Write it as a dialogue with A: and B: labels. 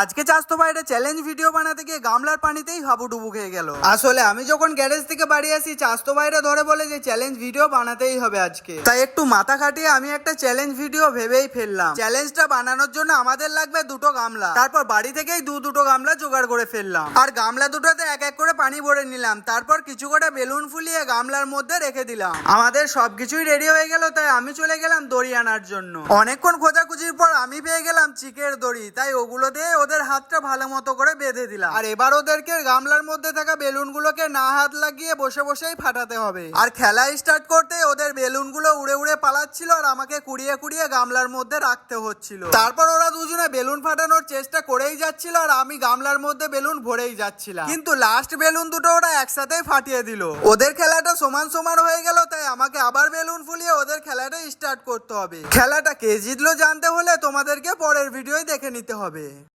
A: আজকে চাস্তো ভাইরা challenge video বানাতে গিয়ে গামলার পানিতেই হাবুডুবু খেয়ে গেল। আসলে আমি যখন গ্যারেজ থেকে বাড়ি আসি চাস্তো ভাইরা ধরে বলে যে চ্যালেঞ্জ ভিডিও বানাতেই হবে আজকে, তাই একটু মাথা খাটিয়ে আমি একটা চ্যালেঞ্জ ভিডিও ভেবেই ফেললাম। চ্যালেঞ্জটা বানানোর জন্য আমাদের লাগবে দুটো গামলা। তারপর বাড়ি থেকেই দুটো গামলা জোগাড় করে ফেললাম, আর গামলা দুটোতে এক এক করে পানি ভরে নিলাম। তারপর কিছু কটা বেলুন ফুলিয়ে গামলার মধ্যে রেখে দিলাম। আমাদের সবকিছুই রেডি হয়ে গেল, তাই আমি চলে গেলাম দড়ি আনার জন্য। অনেকক্ষণ খোঁজাখুঁজির পর আমি পেয়ে গেলাম চিকের দড়ি, তাই ওগুলো দিয়ে ওদের হাতটা ভালো মতো করে বেঁধে দিলাম। আর এবার ওদেরকে গামলার মধ্যে থাকা বেলুনগুলোকে না হাত লাগিয়ে বসে বসেই ফাটাতে হবে। আর খেলা স্টার্ট করতে ওদের বেলুনগুলো উড়ে উড়ে পালাচ্ছিল, আর আমাকে কুড়িয়ে কুড়িয়ে গামলার মধ্যে রাখতে হচ্ছিল। তারপর ওরা দুজনে বেলুন ফাটানোর চেষ্টা করেই যাচ্ছিল, আর আমি গামলার মধ্যে বেলুন ভরেই যাচ্ছিলাম। কিন্তু লাস্ট বেলুন দুটো ওরা একসাথেই ফাটিয়ে দিল। ওদের খেলাটা সমান সমান হয়ে গেল, তাই আমাকে আবার বেলুন ফুলিয়ে ওদের খেলাটা স্টার্ট করতে হবে। খেলাটা কে জিতলো জানতে হলে তোমাদেরকে পরের ভিডিওই দেখে নিতে হবে।